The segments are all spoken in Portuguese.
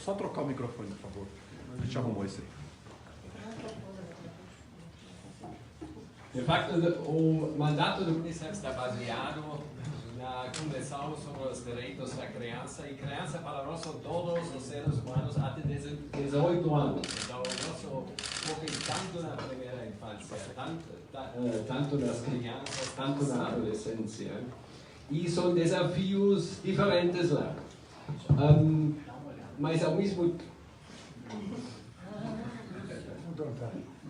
Só trocar o microfone, por favor. A gente arrumou isso aí. De facto, o mandato do Unicef está baseado na Convenção sobre os Direitos da Criança, e criança para nós são todos os seres humanos até 18 anos. Então, o nosso foco é tanto na primeira infância, tanto nas crianças, tanto na adolescência. E são desafios diferentes lá. Mas ao mesmo tempo...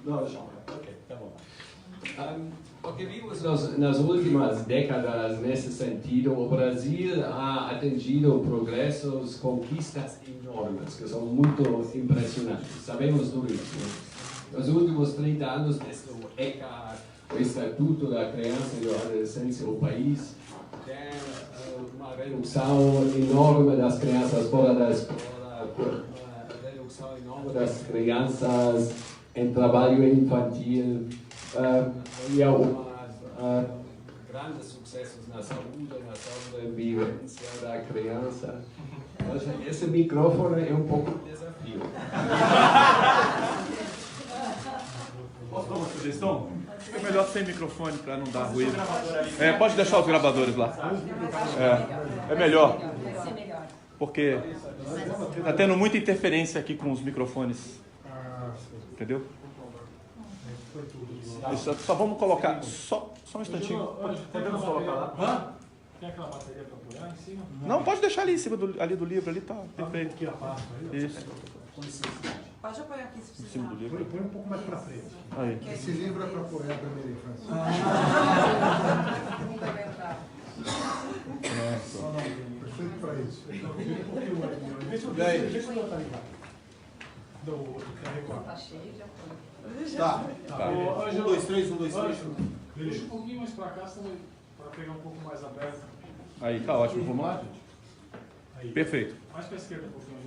Não, ok, tá bom. O que vimos nas últimas décadas nesse sentido, o Brasil ha atingido progressos, conquistas enormes, que são muito impressionantes. Sabemos tudo isso. Nos últimos 30 anos, desde o ECA, o Estatuto da Criança e da Adolescência, o país tem uma redução enorme das crianças fora da escola, uma redução enorme das crianças em trabalho infantil, e grandes sucessos na saúde, na sobrevivência da criança. Esse microfone é um pouco um desafio. Posso dar uma sugestão? É melhor sem microfone para não dar ruído. Pode deixar os gravadores lá. É melhor. Porque está tendo muita interferência aqui com os microfones. Entendeu? Só vamos colocar. Só um instantinho. Podemos colocar lá? Tem aquela bateria para apoiar em cima? Não, pode deixar ali em cima ali do livro, ali tá perfeito. Aqui a pasta aí. Isso. Pode apoiar aqui se Em cima do precisar. livro. Põe um pouco mais para frente. Aí. Esse livro é para apoiar a primeira infância. Não vai entrar. Perfeito para isso. Um pouquinho mais. Deixa eu botar ali, cara. Do carregar. Tá cheio, já foi. Tá. Tá. 1, 2, 3, 1, 2, 3. Deixa um pouquinho mais para cá, para pegar um pouco mais aberto. Aí, tá ótimo. Vamos lá, gente? Aí. Perfeito. Mais para a esquerda um pouquinho,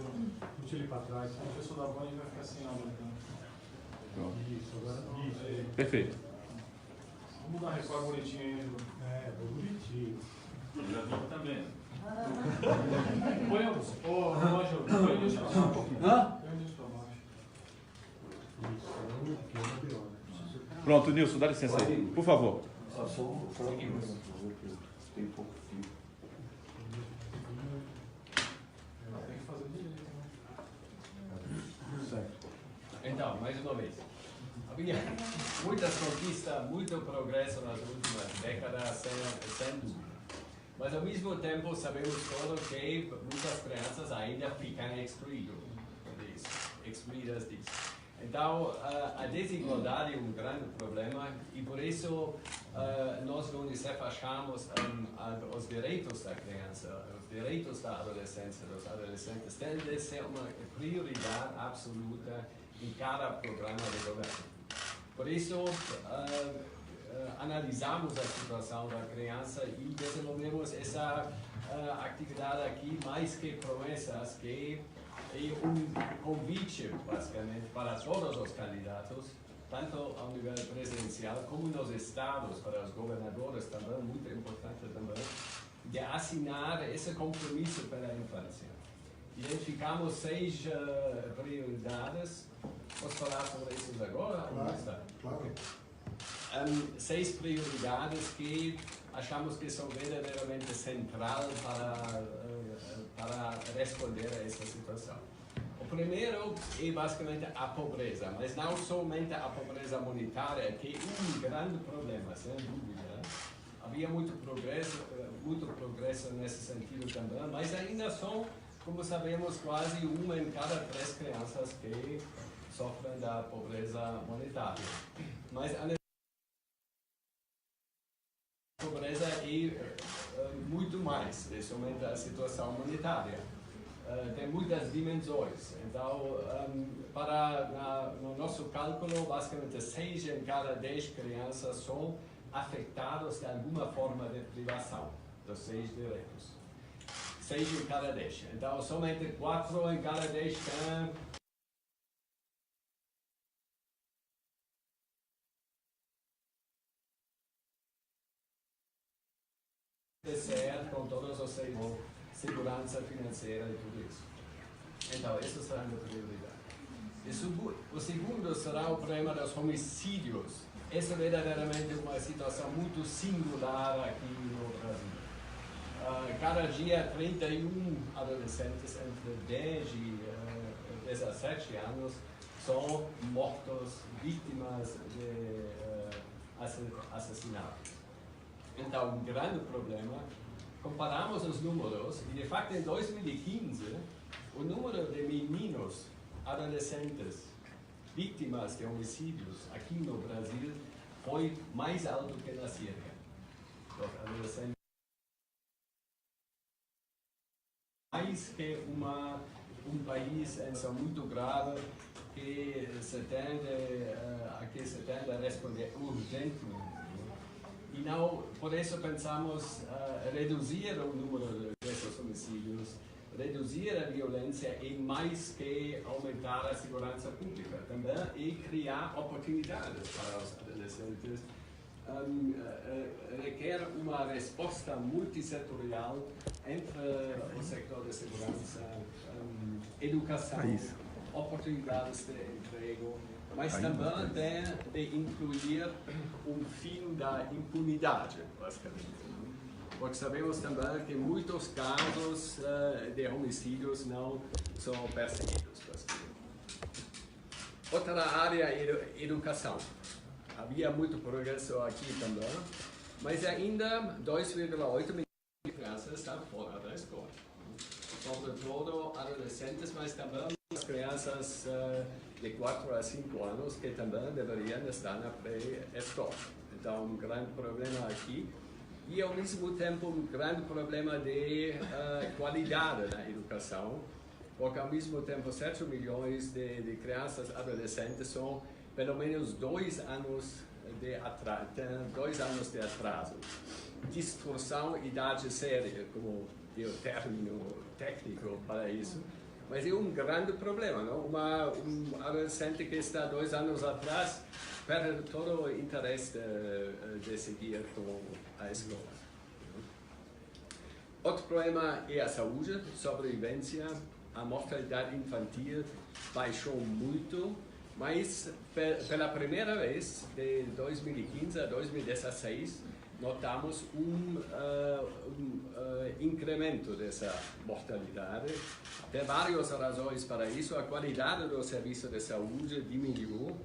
não tira ele para trás. Senão a pessoa da banda vai ficar sem aula. Então. Isso, agora. Isso, aí. Perfeito. Vamos dar recorde bonitinho aí, Angelo. Bonitinho. Já vi também. Põe o Ângelo, põe o nisso para baixo. Põe o nisso para baixo. Isso, Pronto, Nilson, dá licença aí. Por favor. tem que fazer direito, né? Então, mais uma vez. Havia muitas conquistas, muito progresso nas últimas décadas, sem dúvida. Mas ao mesmo tempo sabemos todos que muitas crianças ainda ficam excluídas disso. Então, a desigualdade é um grande problema e por isso nós no Unicef achamos os direitos da criança, os direitos da adolescência, dos adolescentes, têm de ser uma prioridade absoluta em cada programa de governo. Por isso, analisamos a situação da criança e desenvolvemos essa atividade aqui, mais que promessas, que é um convite, basicamente, para todos os candidatos, tanto ao nível presidencial como nos estados, para os governadores também, muito importante também, de assinar esse compromisso pela infância. Identificamos 6 prioridades. Posso falar sobre isso agora? Claro. 6 prioridades que achamos que são verdadeiramente centrais para responder a essa situação. O primeiro é basicamente a pobreza, mas não somente a pobreza monetária, que é um grande problema, sem dúvida. Havia muito progresso nesse sentido também, mas ainda são, como sabemos, quase 1 em cada 3 crianças que sofrem da pobreza monetária. Mas a pobreza é muito mais, é somente a situação monetária. Tem muitas dimensões. Então, no nosso cálculo, basicamente 6 em cada 10 crianças são afetados de alguma forma de privação dos 6 direitos. 6 em cada 10. Então, somente 4 em cada 10 têm com todos os 6 segurança financeira e tudo isso. Então, essa será a minha prioridade. O segundo será o problema dos homicídios. Essa é verdadeiramente uma situação muito singular aqui no Brasil. Cada dia, 31 adolescentes entre 10 e 17 anos são mortos, vítimas de assassinatos. Então, um grande problema. Comparamos os números e, de facto, em 2015, o número de meninos adolescentes vítimas de homicídios aqui no Brasil foi mais alto que na Síria. Os adolescentes mais que um país em situação muito grave que se tende a responder urgentemente. E não, por isso pensamos reduzir o número desses homicídios, reduzir a violência e mais que aumentar a segurança pública também e criar oportunidades para os adolescentes. Requer uma resposta multissetorial entre o setor de segurança, educação, oportunidades de emprego, mas também de incluir um fim da impunidade, basicamente. Porque sabemos também que muitos casos de homicídios não são perseguidos. Outra área é educação. Havia muito progresso aqui também, mas ainda 2,8 milhões de crianças estão fora da escola. Sobretudo adolescentes, mas também as crianças de 4 a 5 anos que também deveriam estar na pré-escola. Então, um grande problema aqui. E, ao mesmo tempo, um grande problema de qualidade na educação, porque, ao mesmo tempo, 7 milhões de crianças e adolescentes são pelo menos 2 anos de atraso. Distorção, idade séria, como é o término técnico para isso, mas é um grande problema, não? Um adolescente que está 2 anos atrás perde todo o interesse de seguir com a escola. Outro problema é a saúde, sobrevivência, a mortalidade infantil baixou muito, mas pela primeira vez, de 2015 a 2016, notamos um incremento dessa mortalidade. Tem várias razões para isso. A qualidade do serviço de saúde diminuiu.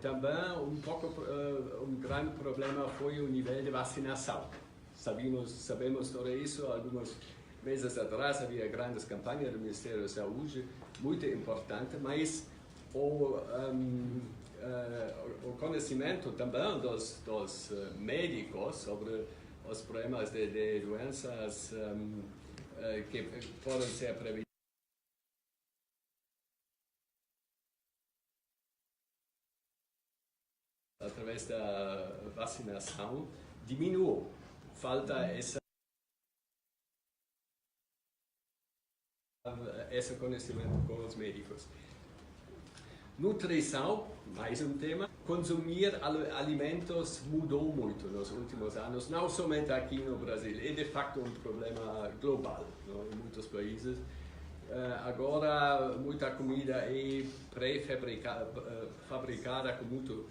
Também um grande problema foi o nível de vacinação. Sabemos tudo isso. Alguns meses atrás havia grandes campanhas do Ministério da Saúde, muito importante, mas o conhecimento também dos médicos sobre os problemas de doenças que podem ser prevenidas através da vacinação diminuiu. Falta esse conhecimento com os médicos. Nutrição, mais um tema. Consumir alimentos mudou muito nos últimos anos, não somente aqui no Brasil, é de facto um problema global, não? Em muitos países. Agora, muita comida é pré-fabricada com muito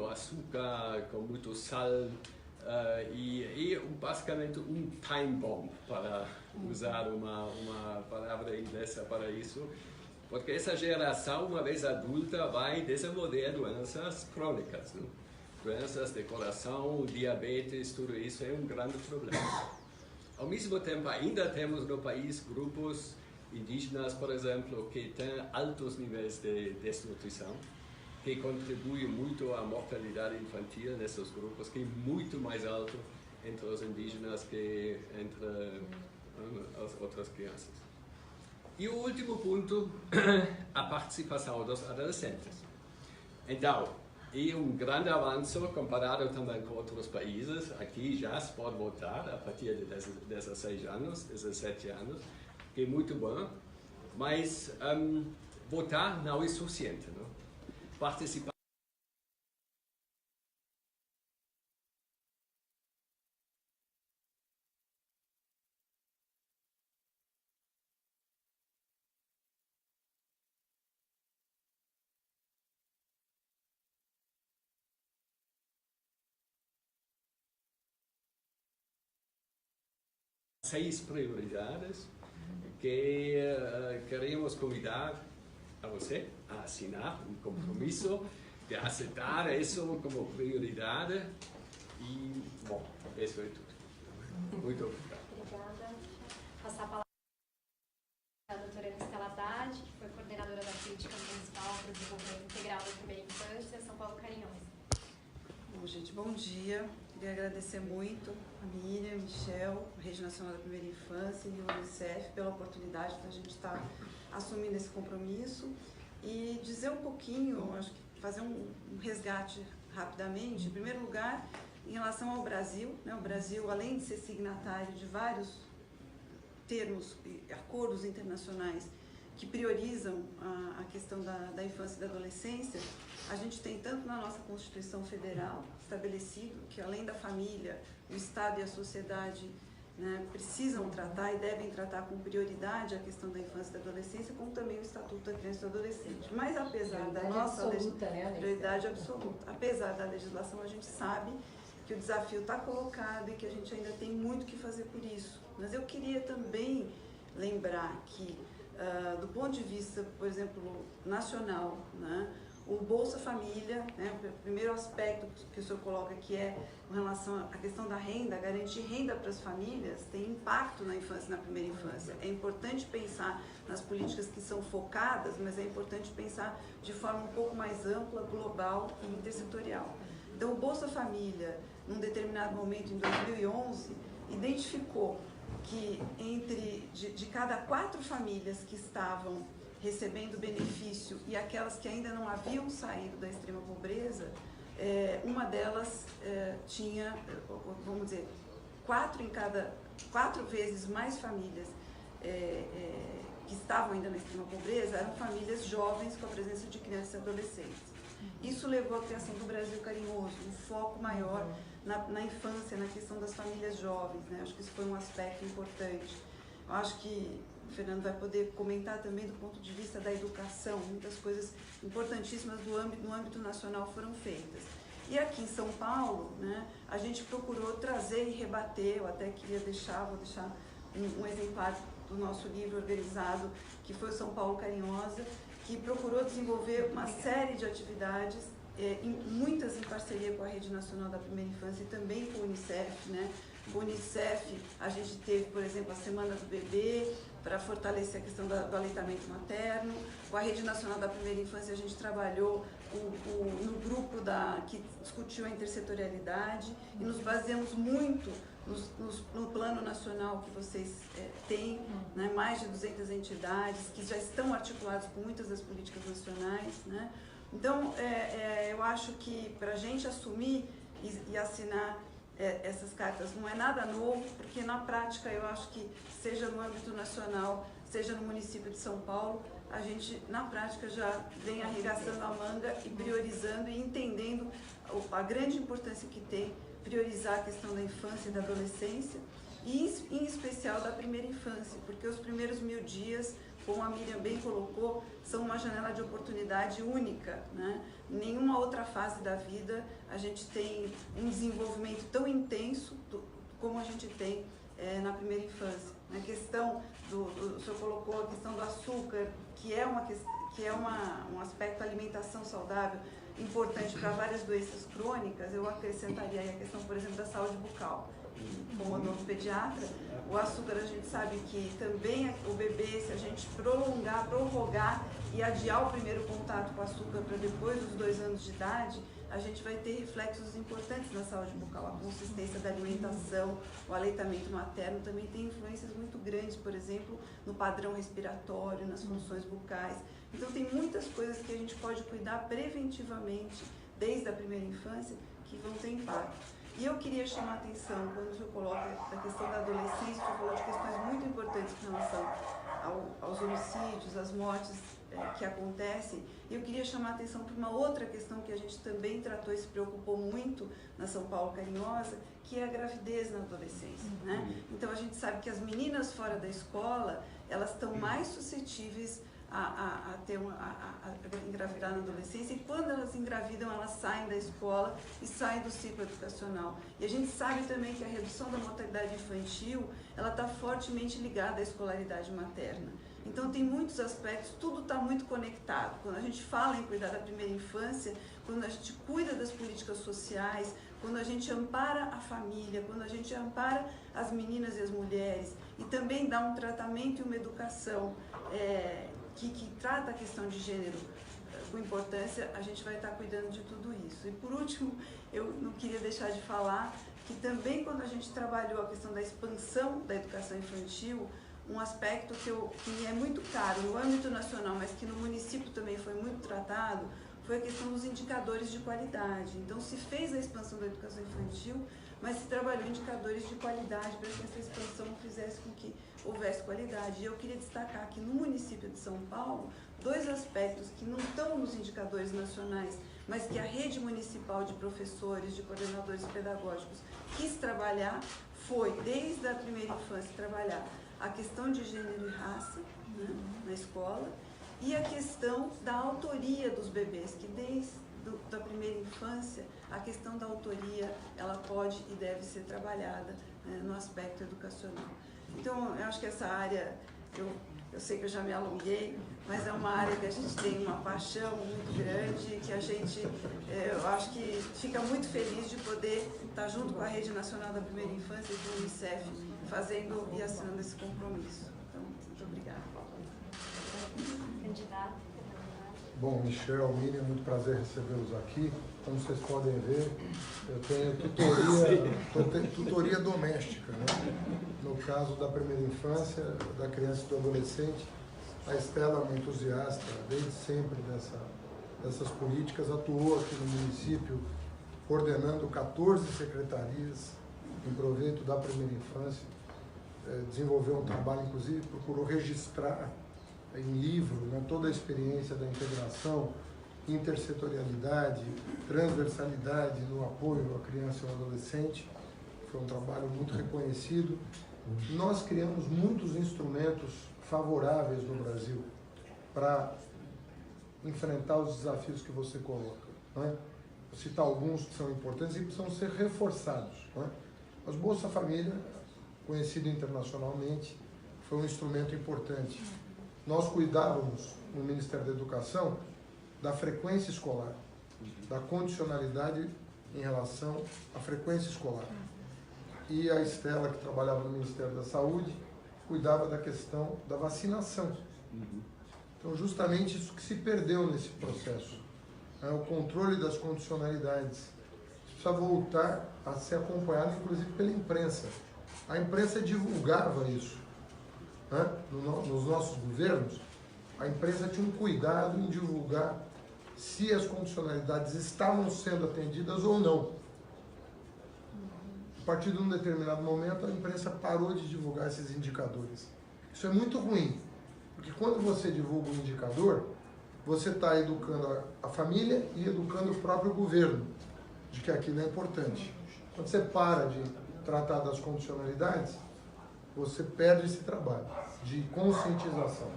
açúcar, com muito sal, e é basicamente um time bomb, para usar uma palavra inglesa para isso. Porque essa geração, uma vez adulta, vai desenvolver doenças crônicas, não? Doenças de coração, diabetes, tudo isso é um grande problema. Ao mesmo tempo, ainda temos no país grupos indígenas, por exemplo, que têm altos níveis de desnutrição, que contribuem muito à mortalidade infantil nesses grupos, que é muito mais alto entre os indígenas que entre as outras crianças. E o último ponto, a participação dos adolescentes. Então, é um grande avanço comparado também com outros países. Aqui já se pode votar a partir de 16 anos, 17 anos, que é muito bom, mas votar não é suficiente, não? Participar 6 prioridades que queremos convidar a você a assinar um compromisso de aceitar isso como prioridade. E, bom, isso é tudo. Muito obrigado. Obrigada. Passar a palavra à doutora Estela Haddad, que foi coordenadora da Política Municipal para o Desenvolvimento Integral da Primeira Infância, São Paulo Carinhosa. Bom, gente, bom dia. Queria agradecer muito a Miriam, Michel, a Rede Nacional da Primeira Infância e o Unicef pela oportunidade de a gente estar assumindo esse compromisso e dizer um pouquinho, acho que fazer um resgate rapidamente. Em primeiro lugar, em relação ao Brasil, né? O Brasil, além de ser signatário de vários termos e acordos internacionais que priorizam a questão da infância e da adolescência, a gente tem tanto na nossa Constituição Federal estabelecido que, além da família, o Estado e a sociedade, né, precisam tratar e devem tratar com prioridade a questão da infância e da adolescência, como também o Estatuto da Criança e do Adolescente. Mas apesar da nossa prioridade absoluta, apesar da legislação, a gente sabe que o desafio está colocado e que a gente ainda tem muito que fazer por isso. Mas eu queria também lembrar que, do ponto de vista, por exemplo, nacional, né, o Bolsa Família, né, o primeiro aspecto que o senhor coloca, que é com relação à questão da renda, garantir renda para as famílias, tem impacto na infância e na primeira infância. É importante pensar nas políticas que são focadas, mas é importante pensar de forma um pouco mais ampla, global e intersetorial. Então, o Bolsa Família, num determinado momento, em 2011, identificou que de cada 4 famílias que estavam recebendo benefício e aquelas que ainda não haviam saído da extrema pobreza, uma delas tinha, vamos dizer, 4 vezes mais famílias que estavam ainda na extrema pobreza eram famílias jovens com a presença de crianças e adolescentes. Isso levou à criação do Brasil Carinhoso, um foco maior na infância, na questão das famílias jovens, né? Acho que isso foi um aspecto importante. Eu acho que o Fernando vai poder comentar também do ponto de vista da educação, muitas coisas importantíssimas no âmbito nacional foram feitas. E aqui em São Paulo, né, a gente procurou trazer e rebater, eu até queria vou deixar um exemplar do nosso livro organizado, que foi o São Paulo Carinhosa, que procurou desenvolver uma série de atividades, muitas em parceria com a Rede Nacional da Primeira Infância e também com o Unicef, né? Com o Unicef, a gente teve, por exemplo, a Semana do Bebê, para fortalecer a questão do aleitamento materno. Com a Rede Nacional da Primeira Infância, a gente trabalhou no grupo que discutiu a intersetorialidade e nos baseamos muito no plano nacional que vocês têm, né, mais de 200 entidades que já estão articuladas com muitas das políticas nacionais, né? Então, eu acho que para a gente assumir e assinar essas cartas não é nada novo, porque na prática eu acho que seja no âmbito nacional, seja no município de São Paulo, a gente na prática já vem arregaçando a manga e priorizando e entendendo a grande importância que tem priorizar a questão da infância e da adolescência e em especial da primeira infância, porque os primeiros 1000 dias, como a Miriam bem colocou, são uma janela de oportunidade única, né? Em nenhuma outra fase da vida a gente tem um desenvolvimento tão intenso como a gente tem na primeira infância. A questão o senhor colocou a questão do açúcar, que é um aspecto da alimentação saudável importante para várias doenças crônicas. Eu acrescentaria aí a questão, por exemplo, da saúde bucal. Como odontopediatra, o açúcar a gente sabe que também o bebê, se a gente prorrogar e adiar o primeiro contato com o açúcar para depois dos 2 anos de idade, a gente vai ter reflexos importantes na saúde bucal. A consistência da alimentação, o aleitamento materno também tem influências muito grandes, por exemplo, no padrão respiratório, nas funções bucais. Então tem muitas coisas que a gente pode cuidar preventivamente desde a primeira infância que vão ter impacto. E eu queria chamar a atenção, quando o senhor coloca a questão da adolescência, o senhor falou de questões muito importantes em relação aos homicídios, às mortes que acontecem, e eu queria chamar a atenção para uma outra questão que a gente também tratou e se preocupou muito na São Paulo Carinhosa, que é a gravidez na adolescência, né? Então a gente sabe que as meninas fora da escola, elas estão mais suscetíveis engravidar na adolescência, e quando elas engravidam, elas saem da escola e saem do ciclo educacional. E a gente sabe também que a redução da mortalidade infantil, ela está fortemente ligada à escolaridade materna. Então tem muitos aspectos, tudo está muito conectado. Quando a gente fala em cuidar da primeira infância, quando a gente cuida das políticas sociais, quando a gente ampara a família, quando a gente ampara as meninas e as mulheres, e também dá um tratamento e uma educação que trata a questão de gênero com importância, a gente vai estar cuidando de tudo isso. E por último, eu não queria deixar de falar que também quando a gente trabalhou a questão da expansão da educação infantil, um aspecto que me é muito caro no âmbito nacional, mas que no município também foi muito tratado, foi a questão dos indicadores de qualidade. Então se fez a expansão da educação infantil, mas se trabalhou indicadores de qualidade para que essa expansão fizesse com que houvesse qualidade. E eu queria destacar que no município de São Paulo, dois aspectos que não estão nos indicadores nacionais, mas que a rede municipal de professores, de coordenadores pedagógicos quis trabalhar, foi, desde a primeira infância, trabalhar a questão de gênero e raça, né, na escola, e a questão da autoria dos bebês, que desde a primeira infância, a questão da autoria, ela pode e deve ser trabalhada, né, no aspecto educacional. Então, eu acho que essa área, eu sei que eu já me alonguei, mas é uma área que a gente tem uma paixão muito grande, que a gente, eu acho que fica muito feliz de poder estar junto com a Rede Nacional da Primeira Infância e do Unicef, fazendo e assinando esse compromisso. Então, muito obrigada. Candidato. Bom, Michel, Miriam, muito prazer recebê-los aqui. Como vocês podem ver, eu tenho tutoria doméstica, né? No caso da primeira infância, da criança e do adolescente. A Estela é uma entusiasta desde sempre dessas políticas, atuou aqui no município coordenando 14 secretarias em proveito da primeira infância, desenvolveu um trabalho, inclusive procurou registrar em livro, né, toda a experiência da integração, intersetorialidade, transversalidade no apoio à criança e ao adolescente. Foi um trabalho muito reconhecido. Nós criamos muitos instrumentos favoráveis no Brasil para enfrentar os desafios que você coloca, né? Vou citar alguns que são importantes e precisam ser reforçados, né? Mas Bolsa Família, conhecido internacionalmente, foi um instrumento importante. Nós cuidávamos, no Ministério da Educação, da frequência escolar, da condicionalidade em relação à frequência escolar. E a Estela, que trabalhava no Ministério da Saúde, cuidava da questão da vacinação. Então, justamente isso que se perdeu nesse processo, né? O controle das condicionalidades. Precisa voltar a ser acompanhado, inclusive, pela imprensa. A imprensa divulgava isso, né? Nos nossos governos, a imprensa tinha um cuidado em divulgar se as condicionalidades estavam sendo atendidas ou não. A partir de um determinado momento, a imprensa parou de divulgar esses indicadores. Isso é muito ruim, porque quando você divulga um indicador, você está educando a família e educando o próprio governo de que aquilo é importante. Quando você para de tratar das condicionalidades, você perde esse trabalho de conscientização.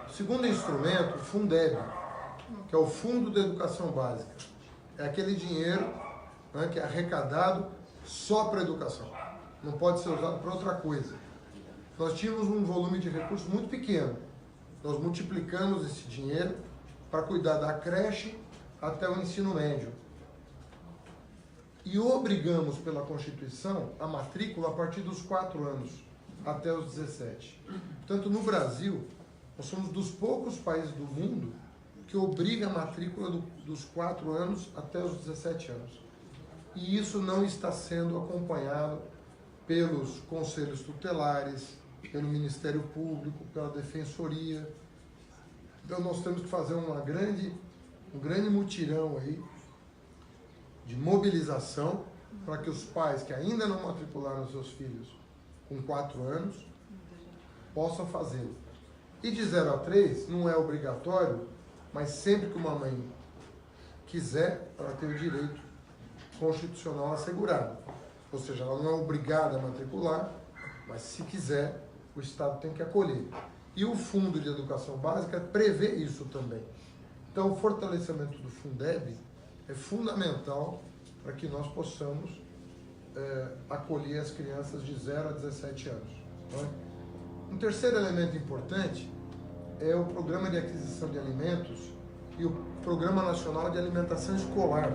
O segundo instrumento, o Fundeb, que é o Fundo da Educação Básica. É aquele dinheiro, né, que é arrecadado só para a educação. Não pode ser usado para outra coisa. Nós tínhamos um volume de recursos muito pequeno. Nós multiplicamos esse dinheiro para cuidar da creche até o ensino médio. E obrigamos pela Constituição a matrícula a partir dos 4 anos, até os 17. Portanto, no Brasil, nós somos dos poucos países do mundo que obriga a matrícula dos 4 anos até os 17 anos. E isso não está sendo acompanhado pelos conselhos tutelares, pelo Ministério Público, pela Defensoria. Então nós temos que fazer um grande mutirão aí de mobilização para que os pais que ainda não matricularam seus filhos com 4 anos possam fazê-lo. E de 0 a 3 não é obrigatório, mas sempre que uma mãe quiser, ela tem o direito constitucional assegurado. Ou seja, ela não é obrigada a matricular, mas se quiser, o Estado tem que acolher. E o Fundo de Educação Básica prevê isso também. Então, o fortalecimento do Fundeb é fundamental para que nós possamos acolher as crianças de 0 a 17 anos. Tá? Um terceiro elemento importante é o Programa de Aquisição de Alimentos e o Programa Nacional de Alimentação Escolar.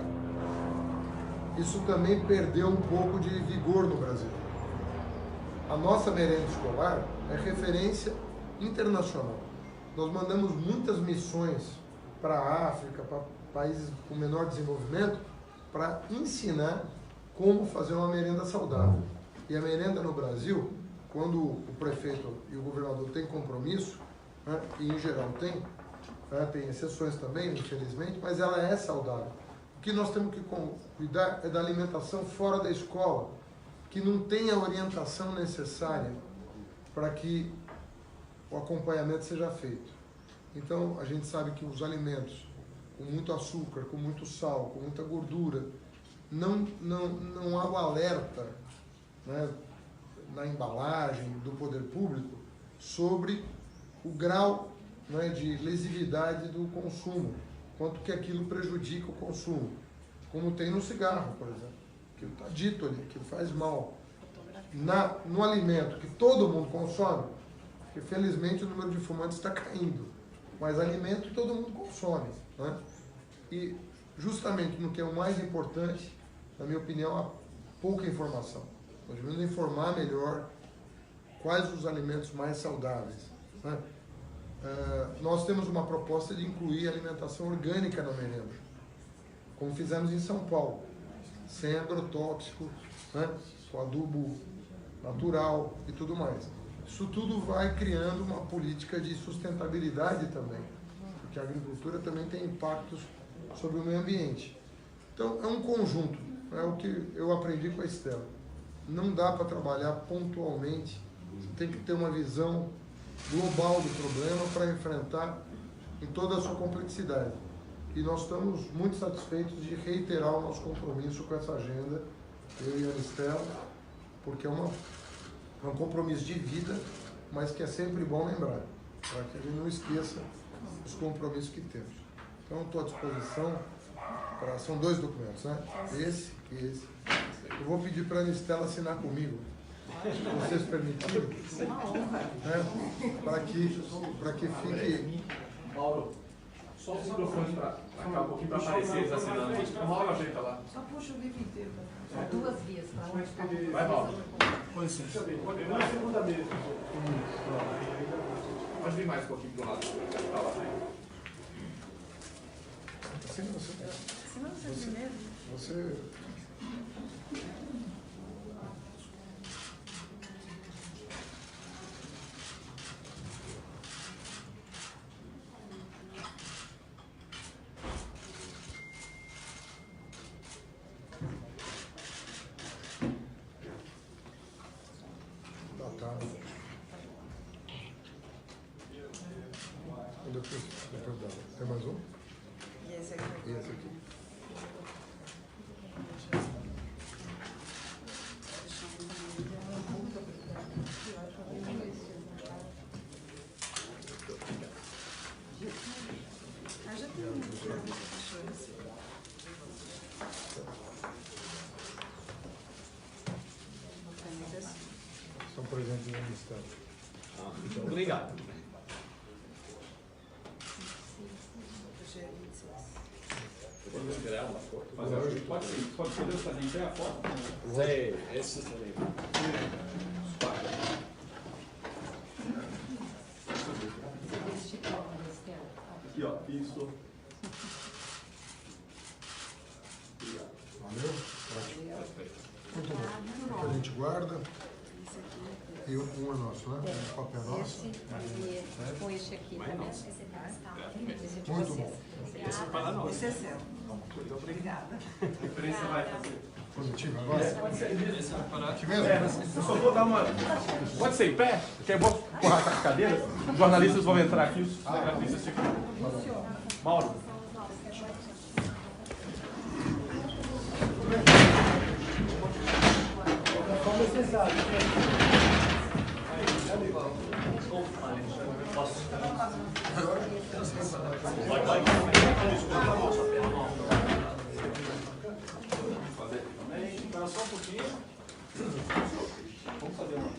Isso também perdeu um pouco de vigor no Brasil. A nossa merenda escolar é referência internacional. Nós mandamos muitas missões para a África, para países com menor desenvolvimento, para ensinar como fazer uma merenda saudável. E a merenda no Brasil, quando o prefeito e o governador têm compromisso, né, e em geral tem exceções também, infelizmente, mas ela é saudável. O que nós temos que cuidar é da alimentação fora da escola, que não tem a orientação necessária para que o acompanhamento seja feito. Então, a gente sabe que os alimentos com muito açúcar, com muito sal, com muita gordura, não há o alerta, né, na embalagem do poder público sobre o grau, né, de lesividade do consumo, quanto que aquilo prejudica o consumo, como tem no cigarro, por exemplo, que está dito ali, que faz mal. No alimento que todo mundo consome, porque felizmente o número de fumantes está caindo, mas alimento todo mundo consome, né? E justamente no que é o mais importante, na minha opinião, há pouca informação. Nós devemos informar melhor quais os alimentos mais saudáveis, né? Nós temos uma proposta de incluir alimentação orgânica na merenda, como fizemos em São Paulo, sem agrotóxico, né? Com adubo natural e tudo mais. Isso tudo vai criando uma política de sustentabilidade também, porque a agricultura também tem impactos sobre o meio ambiente. Então, é um conjunto, é o que eu aprendi com a Estela. Não dá para trabalhar pontualmente, você tem que ter uma visão global do problema para enfrentar em toda a sua complexidade. E nós estamos muito satisfeitos de reiterar o nosso compromisso com essa agenda, eu e a Estela, porque é um compromisso de vida, mas que é sempre bom lembrar, para que a gente não esqueça os compromissos que temos. Então, estou à disposição, são 2 documentos, né? Esse e esse. Eu vou pedir para a Estela assinar comigo, se vocês permitirem, para que fique... Mauro, só o microfone para cá um pouquinho para aparecer eles assinando. Uma hora ajeita lá. Só puxa o livro inteiro. São 2 vias, para onde ficar. Vai, Mauro. Com licença. Pode vir mais um pouquinho do lado. Tá lá. Senão você primeiro. Você... Depois dela. Tem mais um? E esse aqui? E esse aqui. Já tem um aqui. São presentes na lista. Muito obrigado. Pode poder fazer em pé a foto? Zé, esse também. Aqui, ó, isso. Valeu? Muito bom. A gente guarda. E um é nosso, né? Um papel nosso. Com este aqui também. Muito bom. Esse vai lá, não. Esse é seu. Muito obrigada. A imprensa vai fazer. Positivo agora? Pode ser Aqui mesmo? eu só vou dar uma. Pode ser em pé? Porque eu vou empurrar com as cadeiras. Os jornalistas vão entrar aqui, os jornalistas ficam. Mauro. Como você sabe? Espera só um pouquinho. Vamos fazer uma.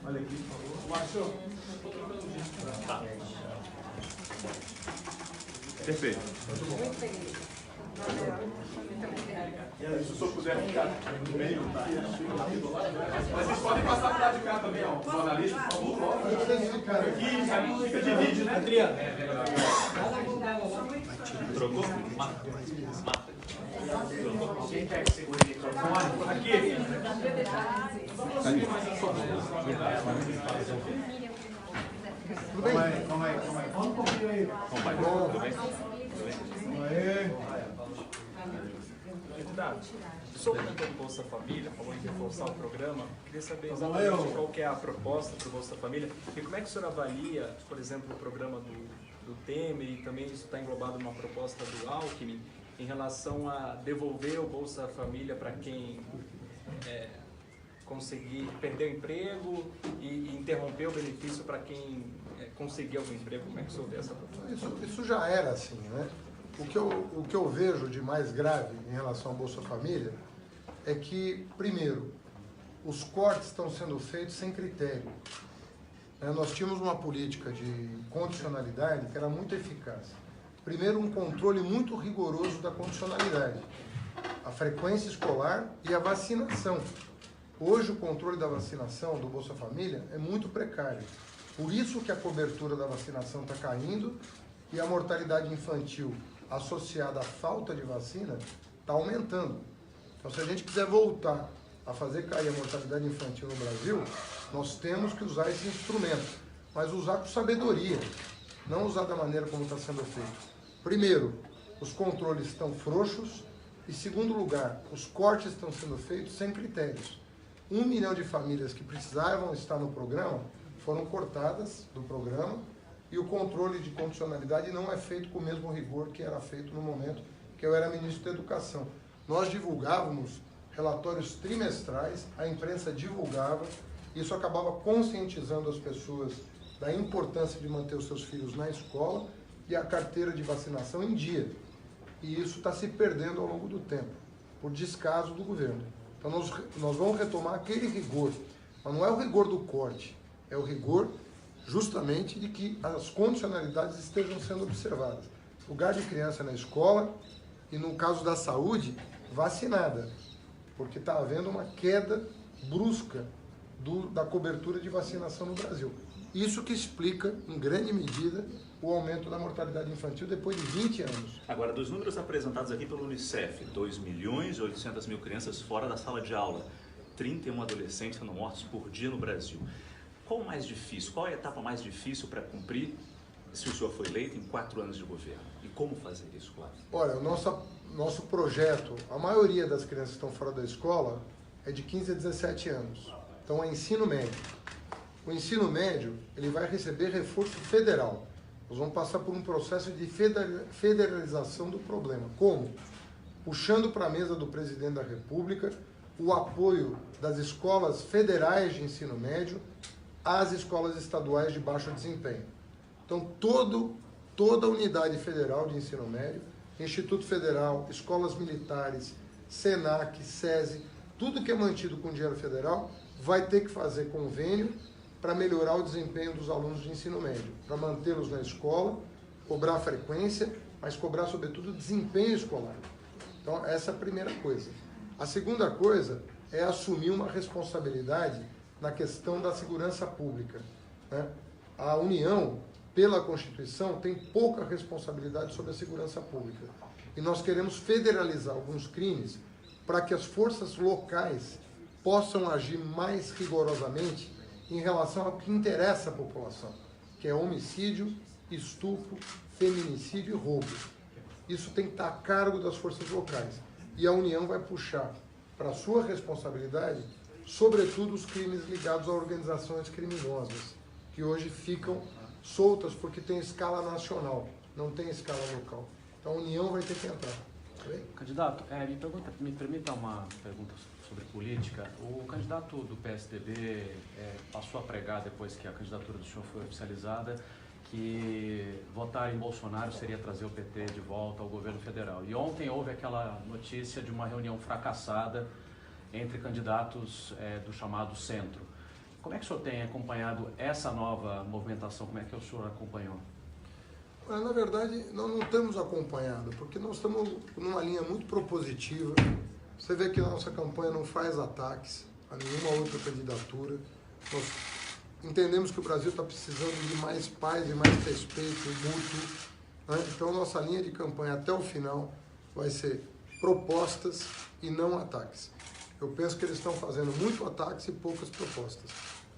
Olha aqui, por favor. Márcio. Tá. Perfeito. Se o senhor puder ficar no meio, tá? Mas vocês podem passar para lá de cá também, ó. Os jornalistas, por favor. Aqui fica de vídeo, né, Adriano? Trocou? Quem quer que segure o microfone? Aqui. Calma aí. Vamos um pouquinho aí. Tudo bem? Candidato, o senhor comentou do Bolsa Família, falou em reforçar o programa. Queria saber exatamente qual que é a proposta do Bolsa Família e como é que o senhor avalia, por exemplo, o programa do Temer e também isso está englobado numa proposta do Alckmin em relação a devolver o Bolsa Família para quem conseguir perder o emprego e interromper o benefício para quem conseguir algum emprego. Como é que o senhor vê essa proposta? Isso já era assim, né? O que eu vejo de mais grave em relação ao Bolsa Família é que, primeiro, os cortes estão sendo feitos sem critério. Nós tínhamos uma política de condicionalidade que era muito eficaz. Primeiro, um controle muito rigoroso da condicionalidade, a frequência escolar e a vacinação. Hoje, o controle da vacinação do Bolsa Família é muito precário. Por isso que a cobertura da vacinação está caindo e a mortalidade infantil associada à falta de vacina está aumentando. Então, se a gente quiser voltar a fazer cair a mortalidade infantil no Brasil, nós temos que usar esse instrumento, mas usar com sabedoria, não usar da maneira como está sendo feito. Primeiro, os controles estão frouxos e, segundo lugar, os cortes estão sendo feitos sem critérios. 1 milhão de famílias que precisavam estar no programa foram cortadas do programa e o controle de condicionalidade não é feito com o mesmo rigor que era feito no momento que eu era ministro da Educação. Nós divulgávamos relatórios trimestrais, a imprensa divulgava, isso acabava conscientizando as pessoas da importância de manter os seus filhos na escola e a carteira de vacinação em dia. E isso está se perdendo ao longo do tempo, por descaso do governo. Então nós vamos retomar aquele rigor, mas não é o rigor do corte, é o rigor justamente de que as condicionalidades estejam sendo observadas. Lugar de criança na escola e, no caso da saúde, vacinada, porque está havendo uma queda brusca da cobertura de vacinação no Brasil. Isso que explica, em grande medida, o aumento da mortalidade infantil depois de 20 anos. Agora, dos números apresentados aqui pelo Unicef, 2.800.000 crianças fora da sala de aula, 31 adolescentes sendo mortos por dia no Brasil. Qual o mais difícil? Qual a etapa mais difícil para cumprir, se o senhor foi eleito, em 4 anos de governo? E como fazer isso, claro? Olha, o nosso projeto, a maioria das crianças que estão fora da escola é de 15 a 17 anos. Então, é ensino médio. O ensino médio, ele vai receber reforço federal. Nós vamos passar por um processo de federalização do problema. Como? Puxando para a mesa do presidente da República o apoio das escolas federais de ensino médio às escolas estaduais de baixo desempenho. Então, toda a unidade federal de ensino médio, Instituto Federal, escolas militares, SENAC, SESI, tudo que é mantido com dinheiro federal, vai ter que fazer convênio para melhorar o desempenho dos alunos de ensino médio, para mantê-los na escola, cobrar frequência, mas cobrar, sobretudo, desempenho escolar. Então, essa é a primeira coisa. A segunda coisa é assumir uma responsabilidade na questão da segurança pública, né? A União, pela Constituição, tem pouca responsabilidade sobre a segurança pública. E nós queremos federalizar alguns crimes para que as forças locais possam agir mais rigorosamente em relação ao que interessa a população, que é homicídio, estupro, feminicídio e roubo. Isso tem que estar a cargo das forças locais. E a União vai puxar para a sua responsabilidade, sobretudo os crimes ligados a organizações criminosas, que hoje ficam soltas porque tem escala nacional, não tem escala local. Então a União vai ter que entrar. Candidato, me permita uma pergunta sobre política. O candidato do PSDB passou a pregar, depois que a candidatura do senhor foi oficializada, que votar em Bolsonaro seria trazer o PT de volta ao governo federal. E ontem houve aquela notícia de uma reunião fracassada entre candidatos do chamado centro. Como é que o senhor tem acompanhado essa nova movimentação? Como é que o senhor acompanhou? Na verdade, nós não temos acompanhado, porque nós estamos numa linha muito propositiva. Você vê que a nossa campanha não faz ataques a nenhuma outra candidatura. Nós entendemos que o Brasil está precisando de mais paz e mais respeito mútuo, né? Então, nossa linha de campanha até o final vai ser propostas e não ataques. Eu penso que eles estão fazendo muito ataques e poucas propostas.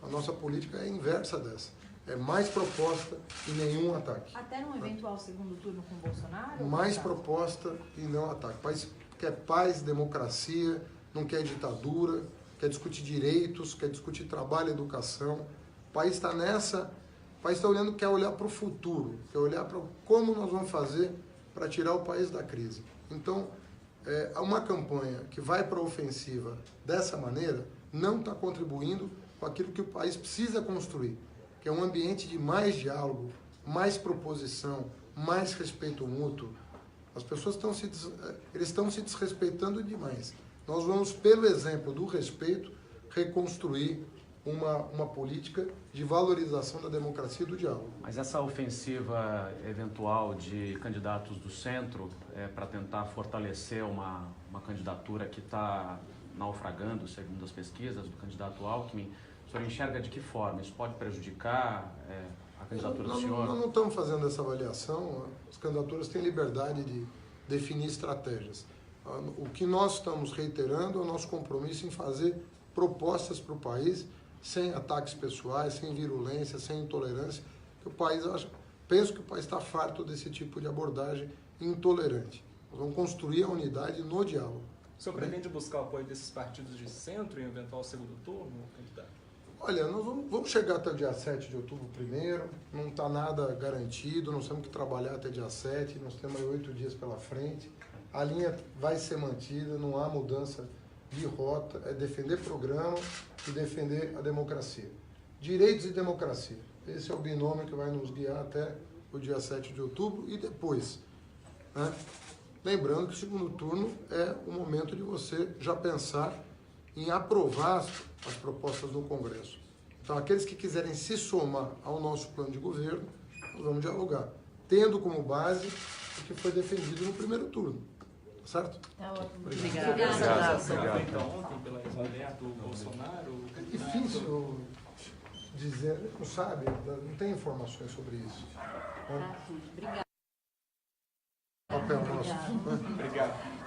A nossa política é a inversa dessa. É mais proposta e nenhum ataque. Até num eventual segundo turno com o Bolsonaro? Mais proposta e não ataque. O país quer paz, democracia, não quer ditadura, quer discutir direitos, quer discutir trabalho e educação. O país está nessa, o país está olhando, quer olhar para o futuro, quer olhar para como nós vamos fazer para tirar o país da crise. Então, uma campanha que vai para a ofensiva dessa maneira não está contribuindo com aquilo que o país precisa construir, que é um ambiente de mais diálogo, mais proposição, mais respeito mútuo. As pessoas estão se desrespeitando demais. Nós vamos, pelo exemplo do respeito, reconstruir uma política de valorização da democracia e do diálogo. Mas essa ofensiva eventual de candidatos do centro para tentar fortalecer uma candidatura que está naufragando, segundo as pesquisas, do candidato Alckmin, o senhor enxerga de que forma? Isso pode prejudicar a candidatura do senhor? Nós não estamos fazendo essa avaliação. As candidaturas têm liberdade de definir estratégias. O que nós estamos reiterando é o nosso compromisso em fazer propostas para o país sem ataques pessoais, sem virulência, sem intolerância. Que o país penso que o país está farto desse tipo de abordagem intolerante. Nós vamos construir a unidade no diálogo. O senhor pretende buscar o apoio desses partidos de centro em eventual segundo turno, candidato? Olha, nós vamos chegar até o dia 7 de outubro primeiro, não está nada garantido, nós temos que trabalhar até dia 7, nós temos aí 8 dias pela frente. A linha vai ser mantida, não há mudança de rota, é defender programa e defender a democracia. Direitos e democracia. Esse é o binômio que vai nos guiar até o dia 7 de outubro e depois, né? Lembrando que o segundo turno é o momento de você já pensar em aprovar as propostas do Congresso. Então, aqueles que quiserem se somar ao nosso plano de governo, nós vamos dialogar, tendo como base o que foi defendido no primeiro turno. Certo? Tá ótimo. Obrigado. Obrigado. Então, ontem, pela ex-mulher do Bolsonaro... É difícil dizer, não sabe, não tem informações sobre isso. Obrigada. Papel nosso. Obrigado.